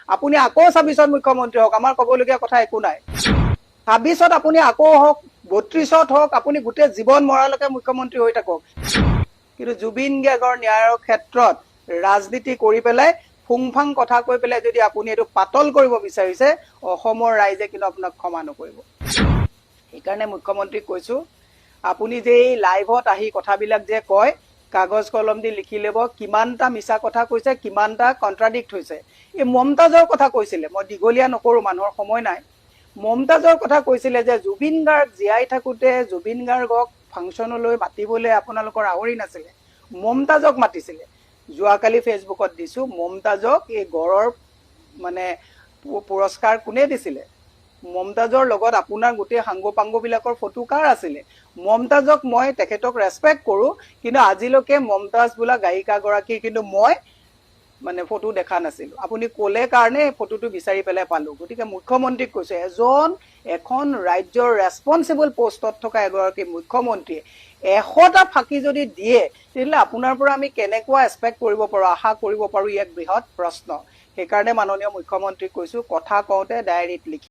আপুনি আকৌ 26ত মুখ্যমন্ত্ৰী হওক, আমাৰ ক'বলগীয়া কথা একো নাই। 26ত আপুনি আকৌ হওক, 32ত হওক, আপুনি গোটেই জীৱন মৰালৈকে মুখ্যমন্ত্ৰী হৈ থাকক। কিন্তু জুবিন গাৰ্গৰ ন্যায়ৰ ক্ষেত্ৰত ৰাজনীতি কৰি পেলাই ফুংফাং কথা কৈ পেলাই যদি আপুনি এইটো পাতল কৰিব বিচাৰিছে, অসমৰ ৰাইজে কিন্তু আপোনাক ক্ষমা নকৰিব। সেইকাৰণে মুখ্যমন্ত্ৰীক কৈছো, আপুনি যে এই লাইভত আহি কথাবিলাক যে কয়, কাগজ কলম দি লিখি ল'ব, কিমানটা মিছা কথা কৈছে, কিমানটা কণ্ট্ৰাডিক্ট হৈছে। এই মমতাজৰ কথা কৈছিলে, মই দীঘলীয়া নকৰো, মানুহৰ সময় নাই। মমতাজৰ কথা কৈছিলে যে জুবিন গাৰ্গ জীয়াই থাকোঁতে জুবিন গাৰ্গক ফাংচনলৈ মাতিবলৈ আপোনালোকৰ আৱৰি নাছিলে, মমতাজক মাতিছিলে। যোৱাকালি ফেচবুকত দিছো, মমতাজক এই গড়ৰ মানে পুৰস্কাৰ কোনে দিছিলে? মমতাজৰ লগত আপোনাৰ গোটেই সাংগো পাংগোবিলাকৰ ফটো কাৰ আছিলে? মমতাজক মই তেখেতক ৰেচপেক্ট কৰোঁ, কিন্তু আজিলৈকে মমতাজ বোলা গায়িকাগৰাকীৰ কিন্তু মই মানে ফটো দেখা নাছিলো। আপুনি ক'লে কাৰণে ফটোটো বিচাৰি পেলাই পালো। গতিকে মুখ্যমন্ত্ৰীক কৈছে, এখন ৰাজ্যৰ ৰেছপন্সিবল পোষ্টত থকা এগৰাকী মুখ্যমন্ত্ৰীয়ে 100টা ফাঁকি যদি দিয়ে, তেতিয়াহ'লে আপোনাৰ পৰা আমি কেনেকুৱা এক্সপেক্ট কৰিব পাৰোঁ, আশা কৰিব পাৰোঁ, ই এক বৃহৎ প্ৰশ্ন। সেইকাৰণে মাননীয় মুখ্যমন্ত্ৰীক কৈছো, কথা কওঁতে ডায়েৰীত লিখি